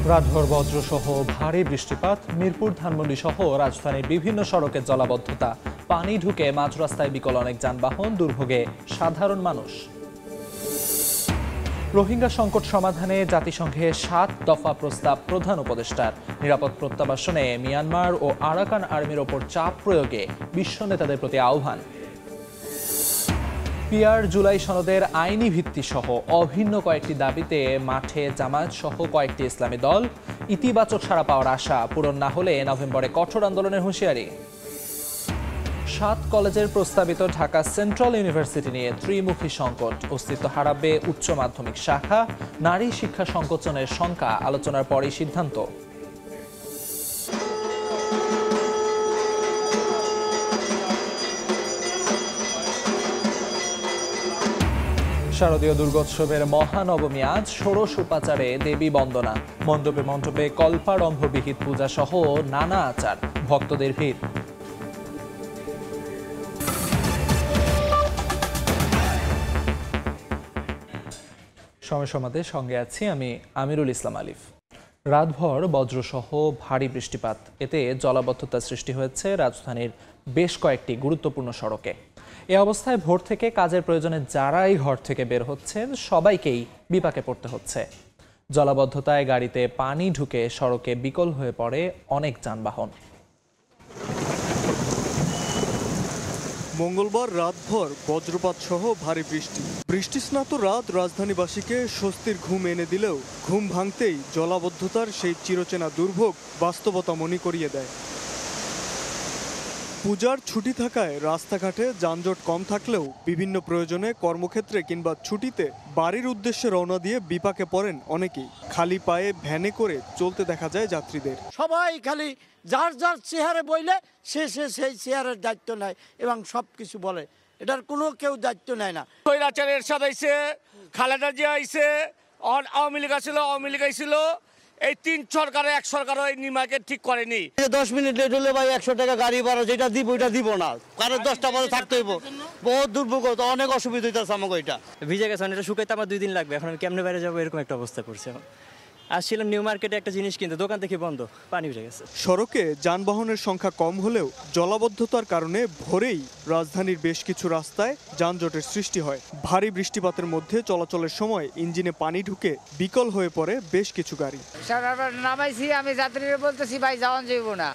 রাতভর বজ্রসহ ভারী বৃষ্টিপাত, মিরপুর ধানমন্ডি সহ রাজধানীর বিভিন্ন সড়কের জলাবদ্ধতা, পানি ঢুকে মাঝ রাস্তায় বিকল অনেক যানবাহন, দুর্ভোগে সাধারণ মানুষ। রোহিঙ্গা সংকট সমাধানে জাতিসংঘের ৭ দফা প্রস্তাব প্রধান উপদেষ্টার। নিরাপদ প্রত্যাবাসনে মিয়ানমার ও আরাকান আর্মির ওপর চাপ প্রয়োগে বিশ্ব নেতাদের প্রতি আহ্বান। পিআর জুলাই সনদের আইনি ভিত্তি সহ অভিন্ন কয়েকটি দাবিতে মাঠে জামায়াত সহ কয়েকটি ইসলামী দল। ইতিবাচক সাড়া পাওয়ার আশা পূরণ না হলে নভেম্বরে কঠোর আন্দোলনের হুঁশিয়ারি। ৭ কলেজের প্রস্তাবিত ঢাকা সেন্ট্রাল ইউনিভার্সিটি নিয়ে ত্রিমুখী সংকট, অস্তিত্ব হারাবে উচ্চ মাধ্যমিক শাখা। নারী শিক্ষা সংকোচনের শঙ্কা, আলোচনার পরই সিদ্ধান্ত। শারদীয় দুর্গোৎসবের মহানবমী আজ, ষোড়শ উপাচারে দেবী বন্দনা, মণ্ডপে মণ্ডপে কল্পারম্ভবিহিত পূজা সহ নানা আচার, ভক্তদের ভিড়। সময় সমাদের সঙ্গে আছি আমি আমিরুল ইসলাম আলিফ। রাতভর বজ্রসহ ভারী বৃষ্টিপাত, এতে জলাবদ্ধতা সৃষ্টি হয়েছে রাজধানীর বেশ কয়েকটি গুরুত্বপূর্ণ সড়কে। এ অবস্থায় ভোর থেকে কাজের প্রয়োজনে যারাই ঘর থেকে বের হচ্ছেন সবাইকেই বিপাকে পড়তে হচ্ছে। জলাবদ্ধতায় গাড়িতে পানি ঢুকে সড়কে বিকল হয়ে পড়ে অনেক যানবাহন। মঙ্গলবার রাতভর বজ্রপাত সহ ভারী বৃষ্টিস্নাত রাত রাজধানীবাসীকে স্বস্তির ঘুম এনে দিলেও ঘুম ভাঙতেই জলাবদ্ধতার সেই চিরচেনা দুর্ভোগ বাস্তবতা মনে করিয়ে দেয়। পূজার ছুটি থাকায় রাস্তাঘাটে যানজট কম থাকলেও বিভিন্ন প্রয়োজনে কর্মক্ষেত্রে কিংবা ছুটিতে বাড়ির উদ্দেশ্যে রওনা দিয়ে বিপাকে পড়েন অনেকেই। খালি পায়ে ভ্যানে করে চলতে দেখা যায় যাত্রীদের। সবাই খালি যার যার চেহারে বইলে সে সেই চেহারের দায়িত্ব নেয় এবং সব কিছু বলে, এটার কোনো কেউ দায়িত্ব নেয় না। কৈরাচারের এরশাদ আইছে, খালেদা জিয়া আইছে, আওয়ামী লীগ আসছিল, আওয়ামী লীগ আইছিল। এই ৩ সরকারে এক সরকারও এই নির্মাণকে ঠিক করেনি। 10 মিনিট লেট হলে ভাই 100 টাকা গাড়ি ভাড়া, যেটা দিব ওইটা দিব না, কারণ 10টা বাজে থাকতে হইব। বহুত দুর্ভোগ, অনেক অসুবিধা হইতেছে আমাকে। ওইটা ভিজে গেছে, এটা শুকাইতে আমার 2 দিন লাগবে। এখন আমি কেমনে বাইরে যাবো, এরকম একটা অবস্থা করছে। আসছিলাম নিউ মার্কেটে একটা জিনিস কিনতে, দোকান থেকে বন্ধ, পানি উঠে গেছে। সড়কে যানবাহনের সংখ্যা কম হলেও জলাবদ্ধতার কারণে ভোরেই রাজধানীর বেশ কিছু রাস্তায় যানজটের সৃষ্টি হয়। ভারী বৃষ্টিপাতের মধ্যে চলাচলের সময় ইঞ্জিনে পানি ঢুকে বিকল হয়ে পড়ে বেশ কিছু গাড়ি। নামাইছি, আমি যাত্রীরা বলতেছি ভাই যাওয়ান যাইব না,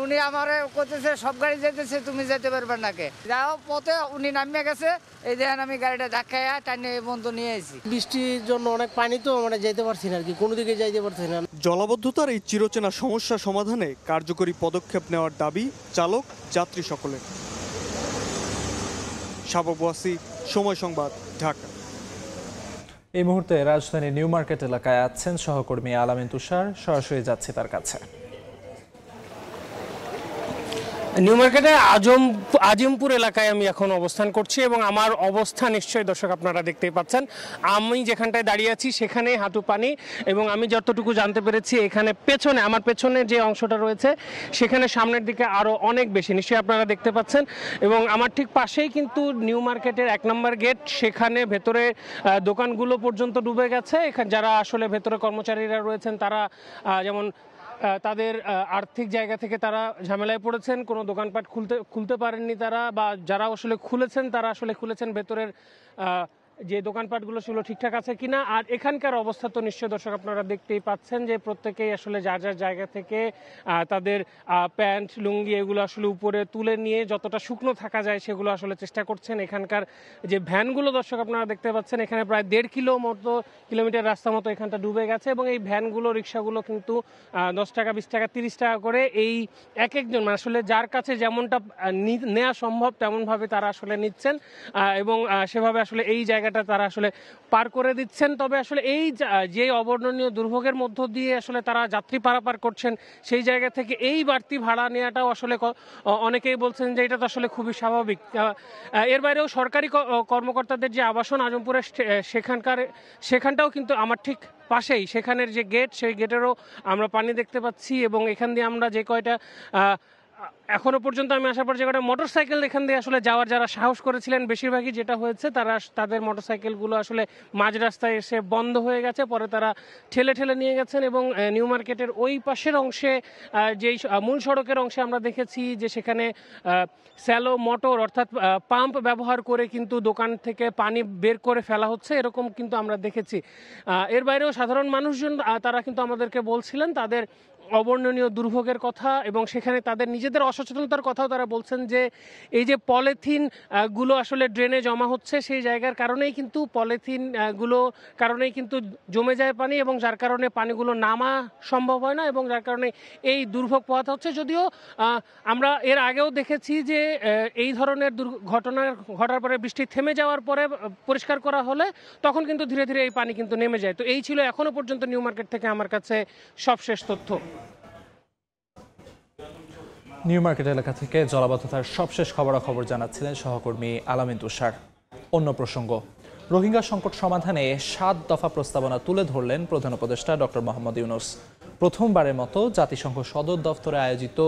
উনি আমারে করতেছে সব গাড়ি যেতেছে, তুমি যেতে পারবে না কে যাও পথে। উনি নামিয়ে গেছে, এই দেখেন আমি গাড়িটা ধাক্কাইয়া টানিয়ে বন্ধ নিয়ে আসি। বৃষ্টির জন্য অনেক পানি, তো মানে যেতে পারছি না আর কি, কোনো দিকে যাইতে পারছি না। জলাবদ্ধতার এই চিরচেনা সমস্যা সমাধানে কার্যকরী পদক্ষেপ নেওয়ার দাবি চালক যাত্রী সকলের। শাবক ওয়াসি, সময় সংবাদ, ঢাকা। এই মুহূর্তে রাজধানীর নিউ মার্কেট এলাকায় আছেন সহকর্মী আলামিন তুষার, সরাসরি যাচ্ছে তার কাছে। নিউ মার্কেটে আজিমপুর এলাকায় আমি এখন অবস্থান করছি এবং আমার অবস্থান নিশ্চয়ই দর্শক আপনারা দেখতেই পাচ্ছেন। আমি যেখানটায় দাঁড়িয়ে আছি সেখানে হাঁটু পানি, এবং আমি যতটুকু জানতে পেরেছি এখানে পেছনে, আমার পেছনে যে অংশটা রয়েছে সেখানে সামনের দিকে আরও অনেক বেশি, নিশ্চয়ই আপনারা দেখতে পাচ্ছেন। এবং আমার ঠিক পাশেই কিন্তু নিউ মার্কেটের 1 নম্বর গেট, সেখানে ভেতরে দোকানগুলো পর্যন্ত ডুবে গেছে। এখানে যারা আসলে ভেতরে কর্মচারীরা রয়েছেন তারা যেমন তাদের আর্থিক জায়গা থেকে তারা ঝামেলায় পড়েছেন, কোনো দোকানপাট খুলতে পারেননি তারা, বা যারা আসলে খুলেছেন তারা আসলে খুলেছেন ভেতরের যে দোকানপাটগুলো ছিল ঠিকঠাক আছে কিনা। আর এখানকার অবস্থা তো নিশ্চয়ই দর্শক আপনারা দেখতেই পাচ্ছেন যে প্রত্যেকেই আসলে যার যার জায়গা থেকে তাদের প্যান্ট লুঙ্গি এগুলো আসলে উপরে তুলে নিয়ে যতটা শুকনো থাকা যায় সেগুলো আসলে চেষ্টা করছেন। এখানকার যে ভ্যানগুলো দর্শক আপনারা দেখতে পাচ্ছেন, এখানে প্রায় 1.5 কিলোমিটার রাস্তা মতো এখানটা ডুবে গেছে, এবং এই ভ্যানগুলো রিক্সাগুলো কিন্তু 10 টাকা 20 টাকা 30 টাকা করে এই এক একজন আসলে যার কাছে যেমনটা নেওয়া সম্ভব তেমনভাবে তারা আসলে নিচ্ছেন, এবং সেভাবে আসলে এই জায়গা তারা আসলে পার করে দিচ্ছেন। তবে আসলে এই যে অবর্ণনীয় দুর্ভোগের মধ্য দিয়ে আসলে তারা যাত্রী পারাপার করছেন, সেই জায়গা থেকে এই বাড়তি ভাড়া নেওয়াটাও আসলে অনেকেই বলছেন যে এটা তো আসলে খুবই স্বাভাবিক। এর বাইরেও সরকারি কর্মকর্তাদের যে আবাসন আজমপুরে সেখানটাও কিন্তু আমার ঠিক পাশেই, সেখানের যে গেট সেই গেটেরও আমরা পানি দেখতে পাচ্ছি, এবং এখান দিয়ে আমরা যে কয়টা এখনো পর্যন্ত আমি আসার পর জায়গাটা মোটরসাইকেল এখান দিয়ে আসলে যাওয়ার যারা সাহস করেছিলেন বেশিরভাগই যেটা হয়েছে তাদের মোটরসাইকেলগুলো আসলে মাঝ রাস্তায় এসে বন্ধ হয়ে গেছে, পরে তারা ঠেলে ঠেলে নিয়ে গেছেন। এবং নিউ মার্কেটের ওই পাশের অংশে যেই মূল সড়কের অংশে আমরা দেখেছি যে সেখানে স্যালো মোটর অর্থাৎ পাম্প ব্যবহার করে কিন্তু দোকান থেকে পানি বের করে ফেলা হচ্ছে, এরকম কিন্তু আমরা দেখেছি। এর বাইরেও সাধারণ মানুষজন তারা কিন্তু আমাদেরকে বলছিলেন তাদের অবর্ণনীয় দুর্ভোগের কথা এবং সেখানে তাদের নিজেদের অসচেতনতার কথাও তারা বলছেন যে এই যে পলিথিন গুলো আসলে ড্রেনে জমা হচ্ছে সেই জায়গার কারণেই কিন্তু পলিথিন গুলো কারণেই কিন্তু জমে যায় পানি এবং যার কারণে পানিগুলো নামা সম্ভব হয় না এবং যার কারণে এই দুর্ভোগ পোহাতে হচ্ছে। যদিও আমরা এর আগেও দেখেছি যে এই ধরনের ঘটার পরে বৃষ্টি থেমে যাওয়ার পরে পরিষ্কার করা হলে তখন কিন্তু ধীরে ধীরে এই পানি কিন্তু নেমে যায়। তো এই ছিল এখনো পর্যন্ত নিউ মার্কেট থেকে আমার কাছে সবশেষ তথ্য। নিউ মার্কেট এলাকা থেকে জলাবদ্ধতার সবশেষ খবরাখবর জানাচ্ছিলেন সহকর্মী আলামিন তুষার। অন্য প্রসঙ্গ, রোহিঙ্গা সংকট সমাধানে 7 দফা প্রস্তাবনা তুলে ধরলেন প্রধান উপদেষ্টা ডক্টর মোহাম্মদ ইউনূস। প্রথমবারের মতো জাতিসংঘ সদর দফতরে আয়োজিত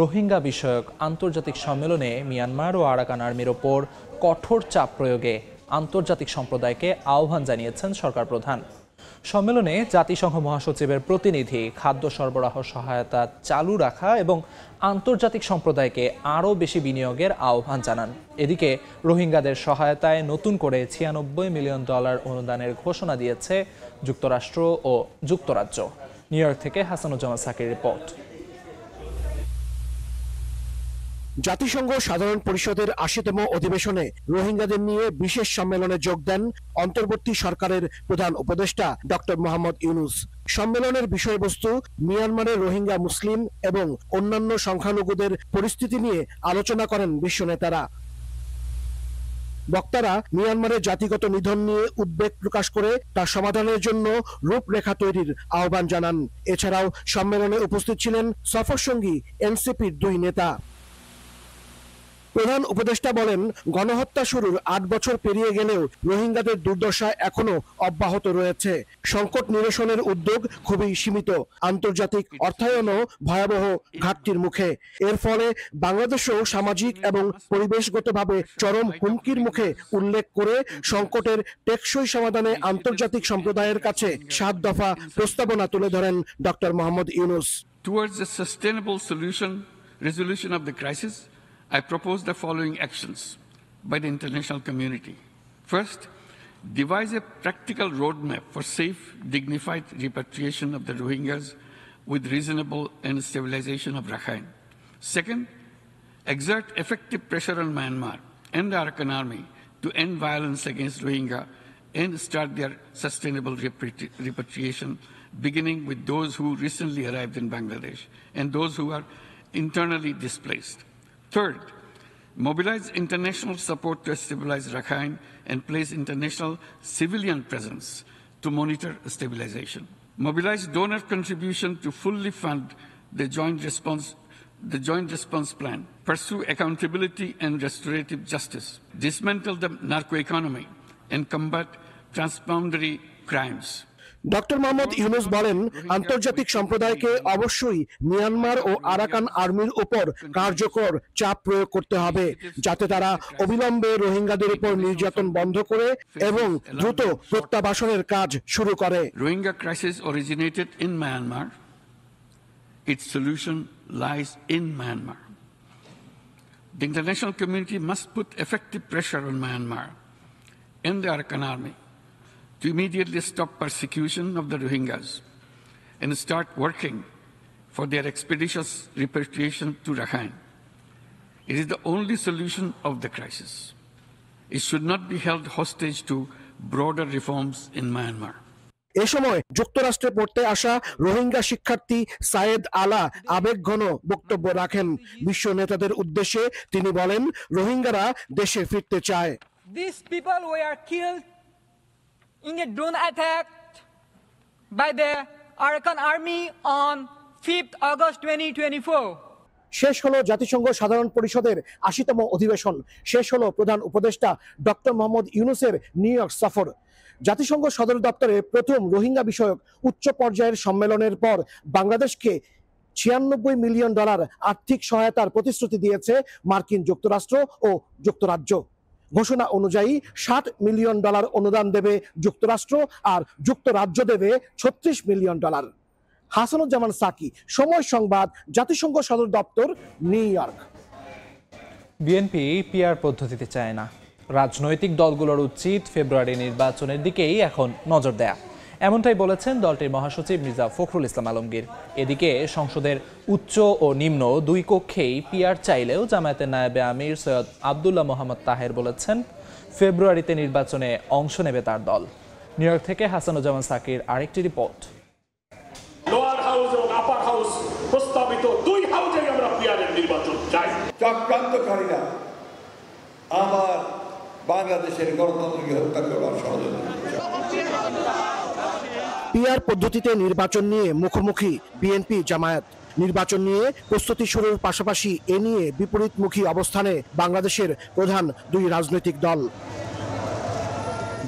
রোহিঙ্গা বিষয়ক আন্তর্জাতিক সম্মেলনে মিয়ানমার ও আরাকান আর্মির ওপর কঠোর চাপ প্রয়োগে আন্তর্জাতিক সম্প্রদায়কে আহ্বান জানিয়েছেন সরকার প্রধান। সম্মেলনে জাতিসংঘ মহাসচিবের প্রতিনিধি খাদ্য সরবরাহ সহায়তা চালু রাখা এবং আন্তর্জাতিক সম্প্রদায়কে আরও বেশি বিনিয়োগের আহ্বান জানান। এদিকে রোহিঙ্গাদের সহায়তায় নতুন করে $96 মিলিয়ন অনুদানের ঘোষণা দিয়েছে যুক্তরাষ্ট্র ও যুক্তরাজ্য। নিউ ইয়র্ক থেকে হাসানুজ্জামান সাকির রিপোর্ট। জাতিসংঘ সাধারণ পরিষদের 80তম অধিবেশনে রোহিঙ্গাদের নিয়ে বিশেষ সম্মেলনে যোগ দেন অন্তর্বর্তী সরকারের প্রধান উপদেষ্টা ডক্টর মোহাম্মদ ইউনূস। সম্মেলনের বিষয়বস্তু মিয়ানমারের রোহিঙ্গা মুসলিম এবং অন্যান্য সংখ্যালঘুদের পরিস্থিতি নিয়ে আলোচনা করেন বিশ্ব নেতারা। বক্তারা মিয়ানমারের জাতিগত নিধন নিয়ে উদ্বেগ প্রকাশ করে তার সমাধানের জন্য রূপরেখা তৈরির আহ্বান জানান। এছাড়াও সম্মেলনে উপস্থিত ছিলেন সফরসঙ্গী এনসিপির 2 নেতা। প্রধান উপদেষ্টা বলেন, গণহত্যা শুরুর 8 বছর পেরিয়ে গেলেও রোহিঙ্গাদের দুর্দশা এখনো অব্যাহত রয়েছে। সংকট নিরসনের উদ্যোগ খুবই সীমিত, আন্তর্জাতিক অর্থায়নও ভয়াবহ ঘাটতির মুখে। এর ফলে বাংলাদেশও সামাজিক এবং পরিবেশগতভাবে চরম হুমকির মুখে উল্লেখ করে সংকটের টেকসই সমাধানে আন্তর্জাতিক সম্প্রদায়ের কাছে 7 দফা প্রস্তাবনা তুলে ধরেন doctor Mohammad Yunus. Towards a sustainable resolution of the crisis, I propose the following actions by the international community. First, devise a practical roadmap for safe, dignified repatriation of the Rohingyas with reasonable and stabilization of Rakhine. Second, exert effective pressure on Myanmar and the Arakan army to end violence against Rohingya and start their sustainable repatriation, beginning with those who recently arrived in Bangladesh and those who are internally displaced. Third, mobilize international support to stabilize Rakhine and place international civilian presence to monitor stabilization. Mobilize donor contribution to fully fund the joint response plan. Pursue accountability and restorative justice. Dismantle the narco-economy and combat transboundary crimes. Doctor Mohammad Yunus বলেন, আন্তর্জাতিক সম্প্রদায়কে অবশ্যই Myanmar ও Arakan আর্মির উপর কার্যকর চাপ প্রয়োগ করতে হবে, যাতে তারা অবিলম্বে রোহিঙ্গাদের উপর নির্যাতন বন্ধ করে এবং দ্রুত প্রত্যাবাসনের কাজ শুরু করে। Rohingya crisis originated in Myanmar. Its solution lies in Myanmar. The international community must put effective pressure on Myanmar and the Arakan army to immediately stop persecution of the Rohingyas and start working for their expeditious repatriation to Rakhine. It is the only solution of the crisis. It should not be held hostage to broader reforms in Myanmar. এ সময় যুক্তরাষ্ট্রে পড়তে আসা রোহিঙ্গা শিক্ষার্থী সায়েদ আলা আবেগঘন বক্তব্য রাখেন। বিশ্ব নেতাদের উদ্দেশ্যে তিনি বলেন, রোহিঙ্গারা দেশে ফিরতে চায়। These people were killed in a drone attack by the Arakan army on 5th August 2024. শেষ হলো জাতিসংঘ সাধারণ পরিষদের 80তম অধিবেশন। শেষ হলো প্রধান উপদেষ্টা ডক্টর মোহাম্মদ ইউনূসের নিউ ইয়র্ক সফর। জাতিসংঘ সদর দপ্তরে প্রথম রোহিঙ্গা বিষয়ক উচ্চ পর্যায়ের সম্মেলনের পর বাংলাদেশকে $96 মিলিয়ন আর্থিক সহায়তার প্রতিশ্রুতি দিয়েছে মার্কিন যুক্তরাষ্ট্র ও যুক্তরাজ্য। ঘোষণা অনুযায়ী $60 মিলিয়ন অনুদান দেবে যুক্তরাষ্ট্র আর যুক্তরাজ্য দেবে $36 মিলিয়ন। হাসানুজ্জামান সাকি, সময় সংবাদ, জাতিসংঘ সদর দপ্তর, নিউ ইয়র্ক। বিএনপি পিআর পদ্ধতিতে চায় না। রাজনৈতিক দলগুলোর উচিত ফেব্রুয়ারি নির্বাচনের দিকেই এখন নজর দেয়া, এমনটাই বলেছেন দলটির মহাসচিব মির্জা ফখরুল ইসলাম আলমগীর। এদিকে সংসদের উচ্চ ও নিম্ন দুই কক্ষেই পিআর চাইলেও জামায়াতের নায়েবে আমির সৈয়দ আবদুল্লাহ মোহাম্মদ তাহের বলেছেন ফেব্রুয়ারিতে নির্বাচনে অংশ নেবে তার দল। নিউ ইয়র্ক থেকে হাসানুজ্জামান সাকির আরেকটি রিপোর্ট। লোয়ার হাউস এবং আপার হাউস প্রস্তাবিত দুই হাউসেই আমরা পিআরের নির্বাচন চাই। চক্রান্তকারীরা আবার বাংলাদেশের গণতন্ত্রকে হত্যা করার ষড়যন্ত্র। পিআর পদ্ধতিতে নির্বাচন নিয়ে মুখোমুখি বিএনপি জামায়াত। নির্বাচন নিয়ে প্রস্তুতি শুরুর পাশাপাশি এ নিয়ে বিপরীতমুখী অবস্থানে বাংলাদেশের প্রধান দুই রাজনৈতিক দল।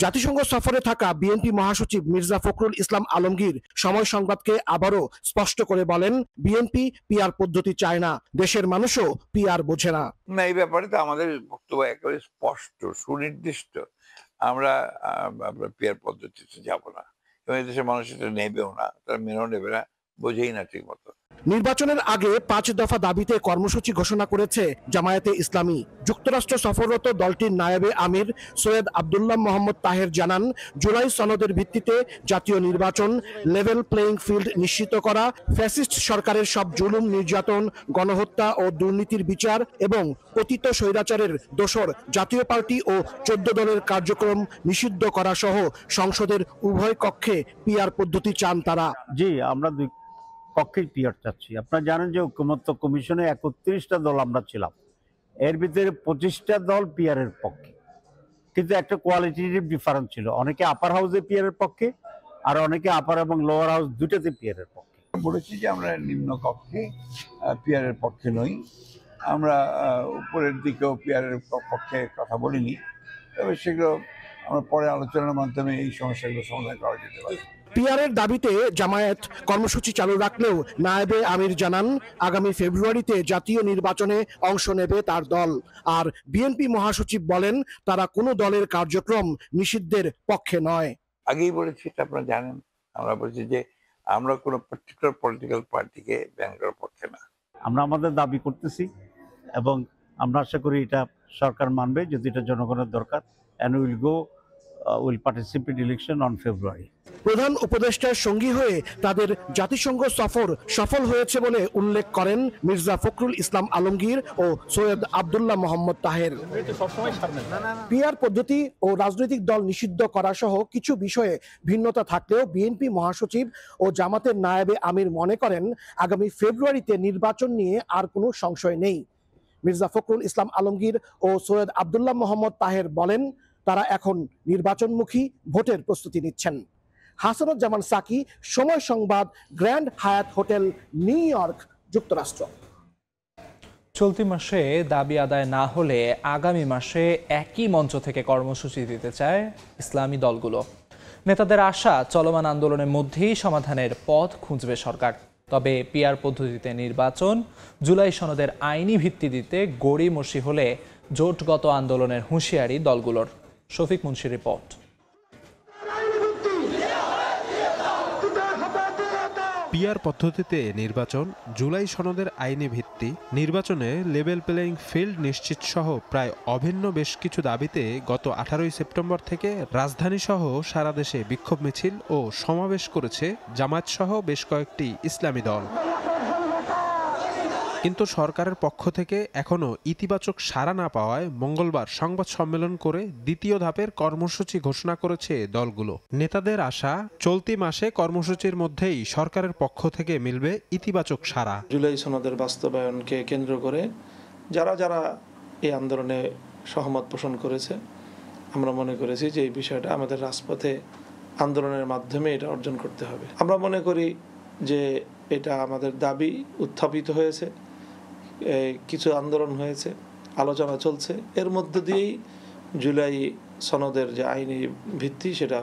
জাতিসংঘ সফরে থাকা বিএনপি মহাসচিব মির্জা ফখরুল ইসলাম আলমগীর সময় সংবাদকে আবারও স্পষ্ট করে বলেন, বিএনপি পিআর পদ্ধতি চায় না, দেশের মানুষও পিআর বোঝে না। এই ব্যাপারে তো আমাদের বক্তব্য একেবারে স্পষ্ট, সুনির্দিষ্ট। আমরা পিআর পদ্ধতিতে যাব না এবং দেশের মানুষ এটা নেবেও না, তারা মেনেও নেবে না, বোঝেই না ঠিক মতো। নির্বাচনের আগে 5 দফা দাবিতে কর্মসূচি ঘোষণা করেছে জামায়াতে ইসলামী। যুক্তরাষ্ট্র সফররত দলটির নায়েবে আমির সৈয়দ আবদুল্লাহ মোহাম্মদ তাহের জানান, জুলাই সনদের ভিত্তিতে জাতীয় নির্বাচন, লেভেল প্লেইং ফিল্ড নিশ্চিত করা, ফ্যাসিস্ট সরকারের সব জুলুম, নির্যাতন, গণহত্যা ও দুর্নীতির বিচার এবং পতিত স্বৈরাচারের দোসর জাতীয় পার্টি ও 14 দলের কার্যক্রম নিষিদ্ধ করা সহ সংসদের উভয় কক্ষে পিআর পদ্ধতি চান তারা। জি, আমরা দুই পক্ষেই পিআর চাচ্ছি। আপনারা জানেন যে ঐকমত্য কমিশনে 31টা দল আমরা ছিলাম, এর ভিতরে 25টা দল পিআর এর পক্ষে, কিন্তু একটা কোয়ালিটেটিভ ডিফারেন্স ছিল। অনেকে আপার হাউসে পিআর এর পক্ষে আর অনেকে আপার এবং লোয়ার হাউস দুটাতে পিআর এর পক্ষে। বলেছি যে আমরা নিম্ন কক্ষে পিআর এর পক্ষে নই, আমরা উপরের দিকেও পিআর এর পক্ষে কথা বলিনি, তবে সেগুলো আমরা পরে আলোচনার মাধ্যমে এই সমস্যাগুলো সমাধান করা যেতে পারে। পিআরের দাবিতে জামায়াত কর্মসূচি চালু রাখলেও নায়েবে আমির জানান, আগামী ফেব্রুয়ারিতে জাতীয় নির্বাচনে অংশ নেবে তার দল। আর বিএনপি মহাসচিব বলেন, তারা কোনো দলের কার্যক্রম নিষিদ্ধের পক্ষে নয়। আগেই বলেছি, এটা আপনারা জানেন, আমরা বলছি যে আমরা কোনো পার্টিকুলার পলিটিক্যাল পার্টিকে ব্যান করার পক্ষে না। আমরা আমাদের দাবি করতেছি এবং আমরা আশা করি এটা সরকার মানবে, যদি এটা জনগণের দরকার। and will participate election on February. প্রধান উপদেষ্টার সঙ্গী হয়ে তাদের জাতিসংঘ সফর সফল হয়েছে বলে উল্লেখ করেন মির্জা ফখরুল ইসলাম আলমগীর ও সৈয়দ আবদুল্লাহ মোহাম্মদ তাহের। পিআর পদ্ধতি ও রাজনৈতিক দল নিষিদ্ধ করা সহ কিছু বিষয়ে ভিন্নতা থাকলেও বিএনপি মহাসচিব ও জামাতের নায়েবে আমির মনে করেন, আগামী ফেব্রুয়ারিতে নির্বাচন নিয়ে আর কোনো সংশয় নেই। মির্জা ফখরুল ইসলাম আলমগীর ও সৈয়দ আবদুল্লাহ মোহাম্মদ তাহের বলেন, তারা এখন নির্বাচনমুখী ভোটের প্রস্তুতি নিচ্ছেন। হাসানুজ্জামান সাকি, সময় সংবাদ, grand Hyatt hotel, new York, যুক্তরাষ্ট্র। চলতি মাসে দাবি আদায় না হলে আগামী মাসে একই মঞ্চ থেকে কর্মসূচি দিতে চায় ইসলামী দলগুলো। নেতাদের আশা, চলমান আন্দোলনের মধ্যেই সমাধানের পথ খুঁজবে সরকার। তবে পিআর পদ্ধতিতে নির্বাচন, জুলাই সনদের আইনি ভিত্তি দিতে গড়িমসি হলে জোটগত আন্দোলনের হুঁশিয়ারি দলগুলোর। শফিক মুন্সির রিপোর্ট। পিআর পদ্ধতিতে নির্বাচন, জুলাই সনদের আইনি ভিত্তি, নির্বাচনে লেভেল প্লেইং ফিল্ড নিশ্চিত সহ প্রায় অভিন্ন বেশ কিছু দাবিতে গত 18 সেপ্টেম্বর থেকে রাজধানী সহ সারা দেশে বিক্ষোভ মিছিল ও সমাবেশ করেছে জামায়াত সহ বেশ কয়েকটি ইসলামী দল। কিন্তু সরকারের পক্ষ থেকে এখনো ইতিবাচক সাড়া না পাওয়ায় মঙ্গলবার সংবাদ সম্মেলন করে দ্বিতীয় ধাপের কর্মসূচি ঘোষণা করেছে দলগুলো। নেতাদের আশা, চলতি মাসে কর্মসূচির মধ্যেই সরকারের পক্ষ থেকে মিলবে ইতিবাচক সাড়া। জুলাই সনদের বাস্তবায়নকে কেন্দ্র করে যারা যারা এই আন্দোলনে সহমত পোষণ করেছে, আমরা মনে করেছি যে এই বিষয়টা আমাদের রাজপথে আন্দোলনের মাধ্যমে এটা অর্জন করতে হবে। আমরা মনে করি যে এটা আমাদের দাবি উত্থাপিত হয়েছে, কিছু আন্দোলন হয়েছে, আলোচনা চলছে, এর মধ্য দিয়েই জুলাই সনদের যে আইনি ভিত্তি সেটা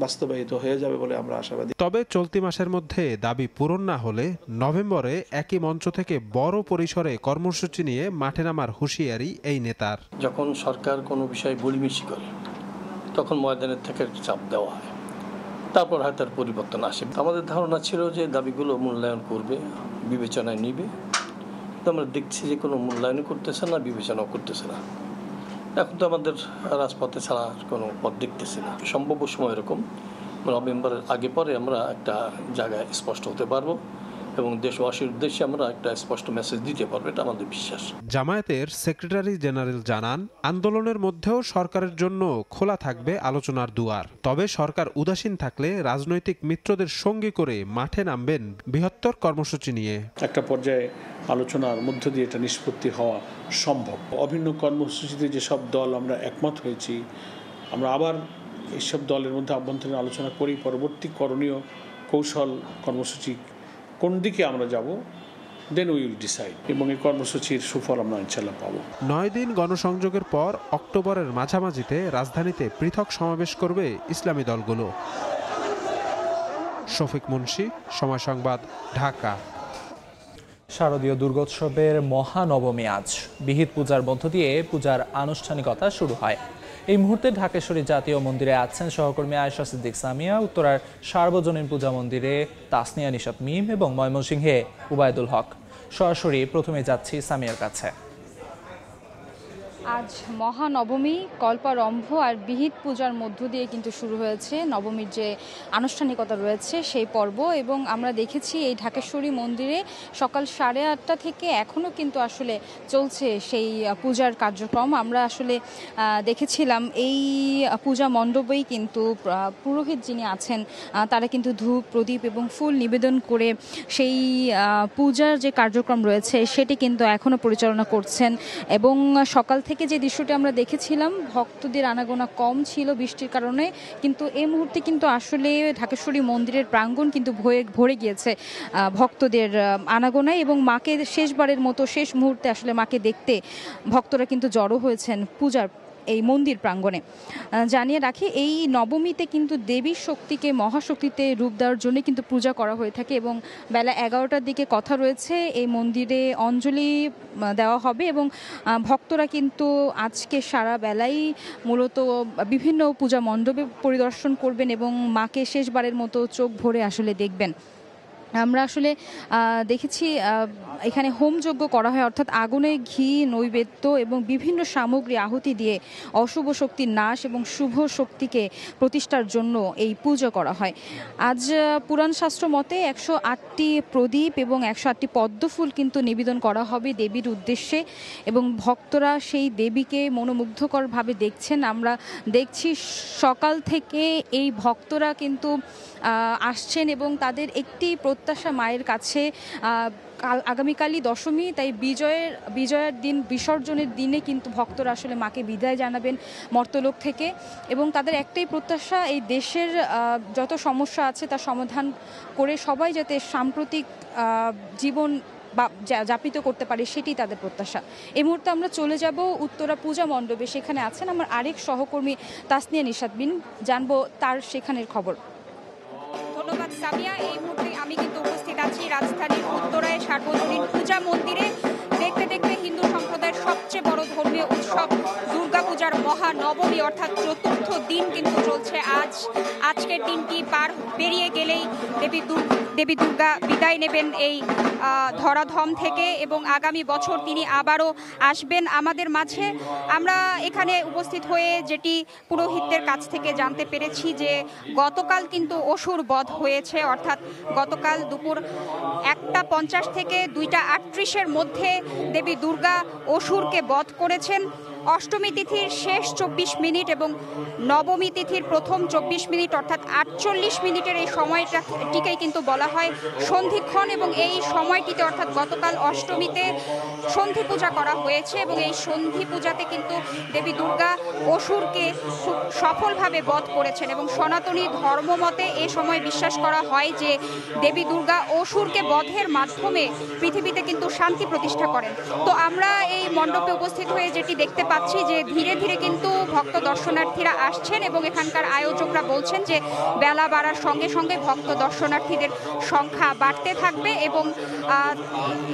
বাস্তবায়িত হয়ে যাবে বলে আমরা আশাবাদী। তবে চলতি মাসের মধ্যে দাবি পূরণ না হলে নভেম্বরে একই মঞ্চ থেকে বড় পরিসরে কর্মসূচি নিয়ে মাঠে নামার হুঁশিয়ারি এই নেতার। যখন সরকার কোনো বিষয়ে গড়িমিশি করে তখন ময়দানের থেকে চাপ দেওয়া হয়, তারপর হয়তো তার পরিবর্তন আসে। আমাদের ধারণা ছিল যে দাবিগুলো মূল্যায়ন করবে, বিবেচনায় নিবে। তো আমরা দেখছি যে কোনো মূল্যায়ন করতেছে না, বিবেচনাও করতেছে না। এখন তো আমাদের রাজপথে ছাড়া কোনো পথ দেখতেছি না। সম্ভাব্য সময় এরকম নভেম্বরের আগে পরে আমরা একটা জায়গায় স্পষ্ট হতে পারবো এবং দেশবাসীর উদ্দেশ্যে আমরা একটা স্পষ্ট মেসেজ দিতে পারবো, এটা আমাদের বিশ্বাস। জামায়াতের সেক্রেটারি জেনারেল জানান, আন্দোলনের মধ্যেও সরকারের জন্য খোলা থাকবে আলোচনার দুয়ার। তবে সরকার উদাসীন থাকলে রাজনৈতিক মিত্রদের সঙ্গী করে মাঠে নামবেন বৃহত্তর কর্মসূচি নিয়ে। একটা পর্যায়ে আলোচনার মধ্য দিয়ে এটা নিষ্পত্তি হওয়া সম্ভব। অভিন্ন কর্মসূচিতে যেসব দল আমরা একমত হয়েছি, আমরা আবার এইসব দলের মধ্যে আভ্যন্তরীণ আলোচনা করি পরবর্তী করণীয় কৌশল কর্মসূচি কোন দিকে আমরা যাব, দেন উই উইল ডিসাইড, এবং এই কর্মসূচির সুফল আমরা ইনশাআল্লাহ পাবো। 9 দিন গণসংযোগের পর অক্টোবরের মাঝামাঝিতে রাজধানীতে পৃথক সমাবেশ করবে ইসলামী দলগুলো। শফিক মুন্সি, সময় সংবাদ, ঢাকা। শারদীয় দুর্গোৎসবের মহানবমী আজ। বিহিত পূজার মধ্য দিয়ে পূজার আনুষ্ঠানিকতা শুরু হয়। এই মুহূর্তে ঢাকেশ্বরী জাতীয় মন্দিরে আছেন সহকর্মী আয়েশা সিদ্দিক সামিয়া, উত্তরার সার্বজনীন পূজা মন্দিরে তাসনিয়া নিশাত মিম এবং ময়মনসিংহে উবায়দুল হক। সরাসরি প্রথমে যাচ্ছি সামিয়ার কাছে। আজ মহানবমী, কল্পারম্ভ আর বিহিত পূজার মধ্য দিয়ে কিন্তু শুরু হয়েছে নবমীর যে আনুষ্ঠানিকতা রয়েছে সেই পর্ব। এবং আমরা দেখেছি এই ঢাকেশ্বরী মন্দিরে সকাল 8:30 থেকে এখনও কিন্তু আসলে চলছে সেই পূজার কার্যক্রম। আমরা আসলে দেখেছিলাম এই পূজা মণ্ডপেই কিন্তু পুরোহিত যিনি আছেন তারা কিন্তু ধূপ, প্রদীপ এবং ফুল নিবেদন করে সেই পূজার যে কার্যক্রম রয়েছে সেটি কিন্তু এখনও পরিচালনা করছেন। এবং সকাল থেকে যে দৃশ্যটি আমরা দেখেছিলাম, ভক্তদের আনাগোনা কম ছিল বৃষ্টির কারণে, কিন্তু এই মুহূর্তে কিন্তু আসলে ঢাকেশ্বরী মন্দিরের প্রাঙ্গণ কিন্তু ভরে গিয়েছে ভক্তদের আনাগোনায়। এবং মাকে শেষবারের মতো শেষ মুহূর্তে আসলে মাকে দেখতে ভক্তরা কিন্তু জড়ো হয়েছেন পূজার এই মন্দির প্রাঙ্গণে। জানিয়ে রাখি, এই নবমীতে কিন্তু দেবীর শক্তিকে মহাশক্তিতে রূপ দেওয়ার জন্য কিন্তু পূজা করা হয়ে থাকে। এবং বেলা 11টার দিকে কথা রয়েছে এই মন্দিরে অঞ্জলি দেওয়া হবে এবং ভক্তরা কিন্তু আজকে সারা বেলাই মূলত বিভিন্ন পূজা মণ্ডপে পরিদর্শন করবেন এবং মাকে শেষবারের মতো চোখ ভরে আসলে দেখবেন। আমরা আসলে দেখেছি এখানে হোমযজ্ঞ করা হয়, অর্থাৎ আগুনে ঘি, নৈবেদ্য এবং বিভিন্ন সামগ্রী আহুতি দিয়ে অশুভ শক্তির নাশ এবং শুভ শক্তিকে প্রতিষ্ঠার জন্য এই পুজো করা হয়। আজ পুরাণ শাস্ত্র মতে 108টি প্রদীপ এবং 108টি পদ্মফুল কিন্তু নিবেদন করা হবে দেবীর উদ্দেশ্যে এবং ভক্তরা সেই দেবীকে মনোমুগ্ধকরভাবে দেখছেন। আমরা দেখছি সকাল থেকে এই ভক্তরা কিন্তু আসছেন এবং তাদের একটি প্রত্যাশা মায়ের কাছে, আগামীকালই দশমী, তাই বিজয়ের দিন, বিসর্জনের দিনে কিন্তু ভক্তরা আসলে মাকে বিদায় জানাবেন মর্তলোক থেকে। এবং তাদের একটাই প্রত্যাশা, এই দেশের যত সমস্যা আছে তার সমাধান করে সবাই যাতে সাম্প্রতিক জীবন যাপিত করতে পারে, সেটি তাদের প্রত্যাশা। এই মুহূর্তে আমরা চলে যাব উত্তরা পূজা মণ্ডপে। সেখানে আছেন আমার আরেক সহকর্মী তাসনিয়া নিশাত মিম, জানবো তার সেখানের খবর। ধন্যবাদ সামিয়া। এই মুহূর্তে আমি কিন্তু উপস্থিত আছি রাজধানীর উত্তরায় সার্বজনীন পূজা মন্দিরে। দেখতে দেখতে হিন্দু সম্প্রদায়ের সবচেয়ে বড় ধর্মীয় উৎসব দুর্গাপূজার মহানবমী অর্থাৎ চতুর্থ দিন কিন্তু চলছে আজ। আজকের দিনটি পেরিয়ে গেলেই দেবী দুর্গা বিদায় নেবেন এই ধরাধাম থেকে এবং আগামী বছর তিনি আবারও আসবেন আমাদের মাঝে। আমরা এখানে উপস্থিত হয়ে যেটি পুরোহিতদের কাছ থেকে জানতে পেরেছি যে গতকাল কিন্তু অসুর বধ হয়েছে, অর্থাৎ গতকাল দুপুর 1:50 থেকে 2:38-এর মধ্যে দেবী দুর্গা অসুরকে বধ করেছেন। অষ্টমী তিথির শেষ 24 মিনিট এবং নবমী তিথির প্রথম 24 মিনিট অর্থাৎ 48 মিনিটের এই সময়টাকেই কিন্তু বলা হয় সন্ধিক্ষণ এবং এই সময়টিতে অর্থাৎ গতকাল অষ্টমীতে সন্ধি পূজা করা হয়েছে এবং এই সন্ধি পূজাতে কিন্তু দেবী দুর্গা অসুরকে খুব সফলভাবে বধ করেছেন এবং সনাতনী ধর্মমতে এ সময় বিশ্বাস করা হয় যে দেবী দুর্গা অসুরকে বধের মাধ্যমে পৃথিবীতে কিন্তু শান্তি প্রতিষ্ঠা করেন। তো আমরা এই মণ্ডপে উপস্থিত হয়ে যেটি দেখতে পাচ্ছি যে ধীরে ধীরে কিন্তু ভক্ত দর্শনার্থীরা আসছেন এবং এখানকার আয়োজকরা বলছেন যে বেলা বাড়ার সঙ্গে সঙ্গে ভক্ত দর্শনার্থীদের সংখ্যা বাড়তে থাকবে এবং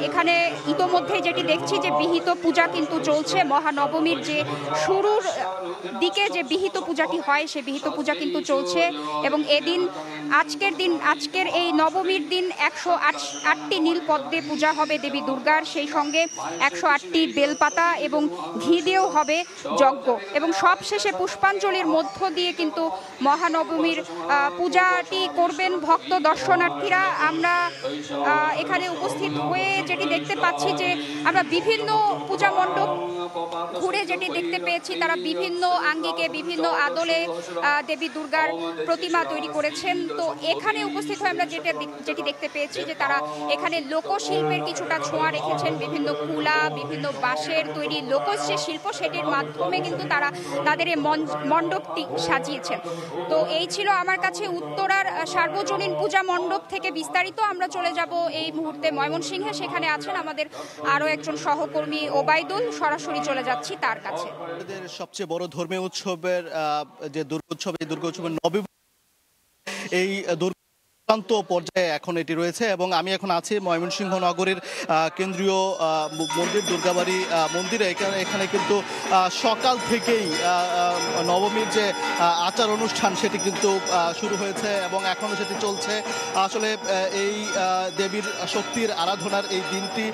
এখানে ইতোমধ্যে যেটি দেখছি যে বিহিত পূজা কিন্তু চলছে। মহানবমীর যে শুরুর দিকে যে বিহিত পূজাটি হয় সে বিহিত পূজা কিন্তু চলছে এবং আজকের এই নবমীর দিন 108টি নীলপদ্মে পূজা হবে দেবী দুর্গার, সেই সঙ্গে 108টি বেলপাতা এবং ঘি দিয়েও হবে যজ্ঞ এবং সবশেষে পুষ্পাঞ্জলির মধ্য দিয়ে কিন্তু মহানবমীর পূজাটি করবেন ভক্ত দর্শনার্থীরা। আমরা এখানে উপস্থিত হয়ে যেটি দেখতে পাচ্ছি যে আমরা বিভিন্ন পূজা মণ্ডপ ঘুরে যেটি দেখতে পেয়েছি তারা বিভিন্ন আঙ্গিকে বিভিন্ন আদলে দেবী দুর্গার প্রতিমা তৈরি করেছেন। তো এখানে উপস্থিত হয়ে আমরা যেটি দেখতে পেয়েছি যে তারা এখানে লোকশিল্পের কিছুটা ছোঁয়া রেখেছেন, বিভিন্ন কুলা বিভিন্ন বাঁশের তৈরি লোকজ যে শিল্প সেটির মাধ্যমে কিন্তু তারা তাদের এই মণ্ডপটি সাজিয়েছেন। তো এই ছিল আমার কাছে উত্তরার সার্বজনীন পূজা মণ্ডপ থেকে বিস্তারিত। আমরা চলে যাব এই মুহূর্তে ময়মনসিংহে, সেখানে আছেন আমাদের আরও একজন সহকর্মী ওবায়দুল, সরাসরি চলে যাচ্ছি তার কাছে। সবচেয়ে বড় ধর্মীয় উৎসবের যে দুর্গোৎসব, এই দুর্গোৎসবের নবমী এই দুর্দান্ত পর্যায়ে এখন এটি রয়েছে এবং আমি এখন আছি ময়মনসিংহ নগরীর কেন্দ্রীয় মন্দির দুর্গাবাড়ি মন্দিরে। এখানে কিন্তু সকাল থেকেই নবমীর যে আচার অনুষ্ঠান সেটি কিন্তু শুরু হয়েছে এবং এখনও সেটি চলছে। আসলে এই দেবীর শক্তির আরাধনার এই দিনটি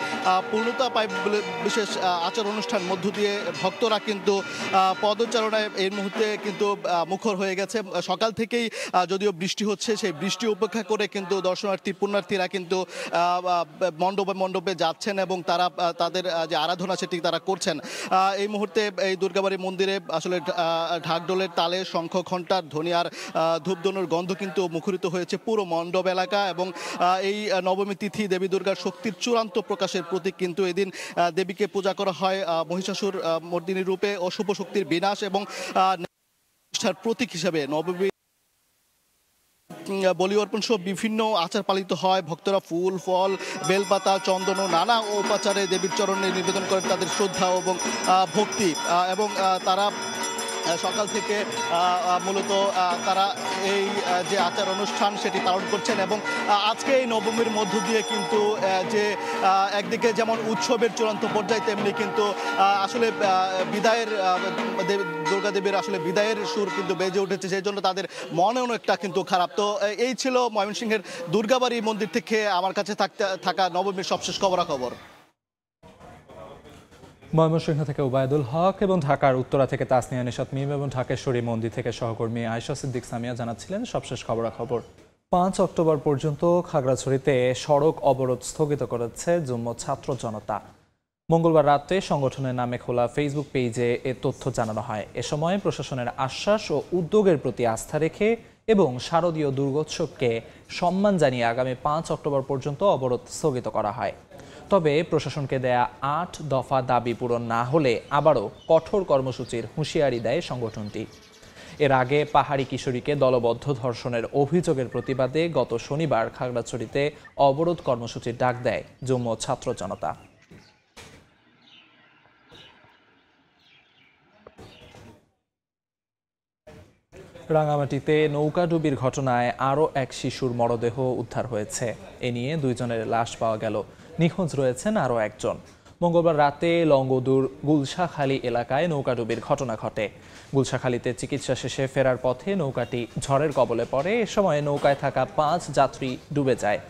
পূর্ণতা পায় বলে বিশেষ আচার অনুষ্ঠান মধ্য দিয়ে ভক্তরা কিন্তু পদচারণায় এই মুহূর্তে কিন্তু মুখর হয়ে গেছে। সকাল থেকেই যদিও বৃষ্টি হচ্ছে, সেই বৃষ্টি উপেক্ষা করে কিন্তু পুণ্যার্থীরা কিন্তু মণ্ডপে যাচ্ছেন এবং তারা তাদের যে আরাধনা সেটি তারা করছেন। এই মুহূর্তে এই দুর্গাবাড়ি মন্দিরে আসলে ঢাকঢোলের তালে, শঙ্খ ঘণ্টার ধ্বনি আর ধূপধনুর গন্ধ কিন্তু মুখরিত হয়েছে পুরো মণ্ডপ এলাকা এবং এই নবমী তিথি দেবী দুর্গার শক্তির চূড়ান্ত প্রকাশের প্রতীক। কিন্তু এদিন দেবীকে পূজা করা হয় মহিষাসুর মর্দিনী রূপে, অশুভ শক্তির বিনাশ এবং প্রতীক হিসেবে নবমী বলি অর্পণ সহ বিভিন্ন আচার পালিত হয়। ভক্তরা ফুল ফল বেলপাতা চন্দন ও নানা উপাচারে দেবীর চরণে নিবেদন করেন তাদের শ্রদ্ধা এবং ভক্তি এবং তারা সকাল থেকে মূলত তারা এই যে আচার অনুষ্ঠান সেটি পালন করছেন এবং আজকে এই নবমীর মধ্য দিয়ে কিন্তু যে একদিকে যেমন উৎসবের চূড়ান্ত পর্যায়ে তেমনি কিন্তু আসলে বিদায়ের দুর্গা দেবীর আসলে বিদায়ের সুর কিন্তু বেজে উঠেছে, সেই জন্য তাদের মনেও একটা কিন্তু খারাপ। তো এই ছিল ময়মনসিংহের দুর্গাবাড়ি মন্দির থেকে আমার কাছে থাকা নবমীর সবশেষ খবরাখবর। ময়মনসিংহ থেকে ওবায়দুল হক এবং ঢাকার উত্তরা থেকে তাসনিয়া নিশাত মিম এবং ঢাকেশ্বরী মন্দির থেকে সহকর্মী আয়েশা সিদ্দিক সামিয়া জানাচ্ছিলেন সবশেষ খবরাখবর। 5 অক্টোবর পর্যন্ত খাগড়াছড়িতে সড়ক অবরোধ স্থগিত করেছে যুগ্ম ছাত্র জনতা। মঙ্গলবার রাতে সংগঠনের নামে খোলা ফেসবুক পেজে এ তথ্য জানানো হয়। এ সময় প্রশাসনের আশ্বাস ও উদ্যোগের প্রতি আস্থা রেখে এবং শারদীয় দুর্গোৎসবকে সম্মান জানিয়ে আগামী 5 অক্টোবর পর্যন্ত অবরোধ স্থগিত করা হয়। তবে প্রশাসনকে দেয়া 8 দফা দাবি পূরণ না হলে আবারও কঠোর কর্মসূচির হুঁশিয়ারি দেয় সংগঠনটি। এর আগে পাহাড়ি কিশোরীকে দলবদ্ধ ধর্ষণের অভিযোগের প্রতিবাদে গত শনিবার খাগড়াছড়িতে অবরোধ কর্মসূচির ডাক দেয় যুগ্ম ছাত্র জনতা। রাঙামাটিতে নৌকাডুবির ঘটনায় আরও এক শিশুর মরদেহ উদ্ধার হয়েছে। এ নিয়ে 2 জনের লাশ পাওয়া গেল, নিখোঁজ রয়েছেন আরও একজন। মঙ্গলবার রাতে লংগদুর গুলশাখালী এলাকায় নৌকাডুবির ঘটনা ঘটে। গুলশাখালীতে চিকিৎসা শেষে ফেরার পথে নৌকাটি ঝড়ের কবলে পড়ে। এ সময় নৌকায় থাকা 5 যাত্রী ডুবে যায়।